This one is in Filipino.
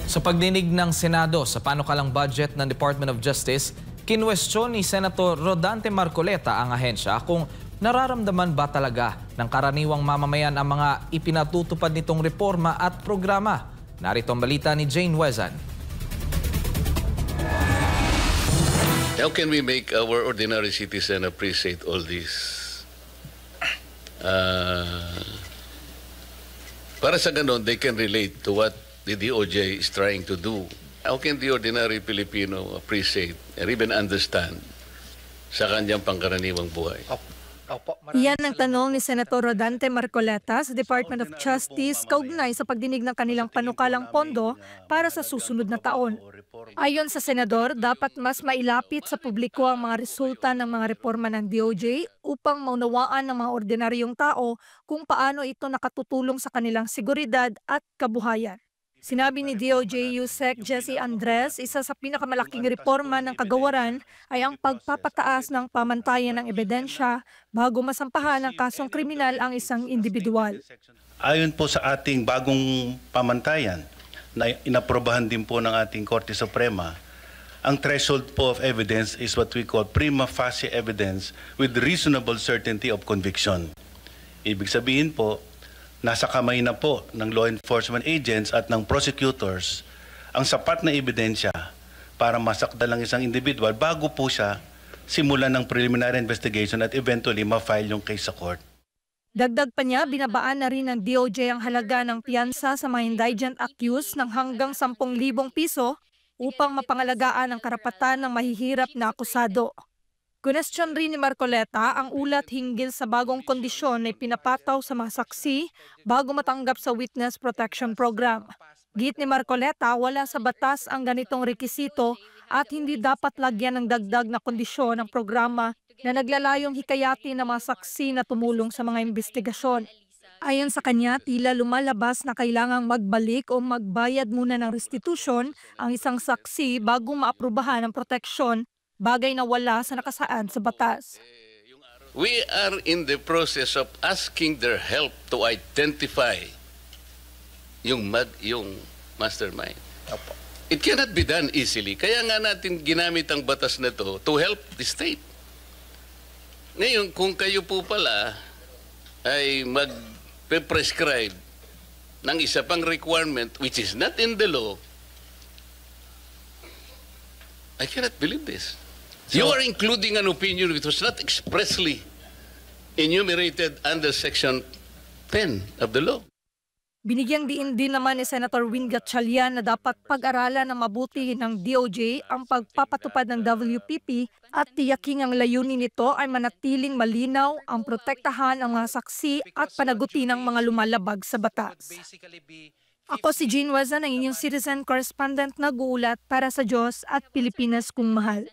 Sa pagdinig ng Senado sa panukalang budget ng Department of Justice, kinwestiyon ni Senator Rodante Marcoleta ang ahensya kung nararamdaman ba talaga ng karaniwang mamamayan ang mga ipinatutupad nitong reforma at programa. Narito ang balita ni Jane Wezan. How can we make our ordinary citizen appreciate all this? Para sa ganon, they can relate to what the DOJ is trying to do. How can the ordinary Filipino appreciate or even understand sa kanyang pangkaraniwang buhay? Yan ang tanong ni Senator Rodante Marcoleta sa Department of Justice kaugnay sa pagdinig ng kanilang panukalang pondo para sa susunod na taon. Ayon sa Senador, dapat mas mailapit sa publiko ang mga resulta ng mga reforma ng DOJ upang maunawaan ng mga ordinaryong tao kung paano ito nakatutulong sa kanilang seguridad at kabuhayan. Sinabi ni DOJ Yusek Jesse Andres, isa sa pinakamalaking reforma ng kagawaran ay ang pagpapataas ng pamantayan ng ebidensya bago masampahan ng kasong kriminal ang isang individual. Ayon po sa ating bagong pamantayan na inaprobahan din po ng ating Korte Suprema, ang threshold po of evidence is what we call prima facie evidence with reasonable certainty of conviction. Ibig sabihin po, nasa kamay na po ng law enforcement agents at ng prosecutors ang sapat na ebidensya para masakdal ang isang individual bago po siya simulan ng preliminary investigation at eventually ma-file yung case sa court. Dagdag pa niya, binabaan na rin ng DOJ ang halaga ng piyansa sa mga indigent accused ng hanggang 10,000 piso upang mapangalagaan ang karapatan ng mahihirap na akusado. Kunestyon rin ni Marcoleta ang ulat hinggil sa bagong kondisyon na pinapataw sa mga saksi bago matanggap sa Witness Protection Program. Git ni Marcoleta, wala sa batas ang ganitong rekisito at hindi dapat lagyan ng dagdag na kondisyon ang programa na naglalayong hikayati ng mga saksi na tumulong sa mga investigasyon. Ayon sa kanya, tila lumalabas na kailangang magbalik o magbayad muna ng restitution ang isang saksi bago maaprubahan ang proteksyon, bagay na wala sa nakasaad sa batas. We are in the process of asking their help to identify yung mastermind. It cannot be done easily. Kaya nga natin ginamit ang batas na to help the state. Ngayon, kung kayo po pala ay mag-prescribe ng isa pang requirement which is not in the law, I cannot believe this. You are including an opinion which was not expressly enumerated under Section 10 of the law. Binigyang diin din naman ni Senator Win Gatchalian na dapat pag-aralan ng mabuti ng DOJ ang pagpapatupad ng WPP at tiyaking ang layunin nito ay manatiling malinaw ang protektahan ang mga saksi at panagutin ng mga lumalabag sa batas. Ako si Jane Wezan, ang inyong citizen correspondent, nag-uulat para sa Diyos at Pilipinas kung mahal.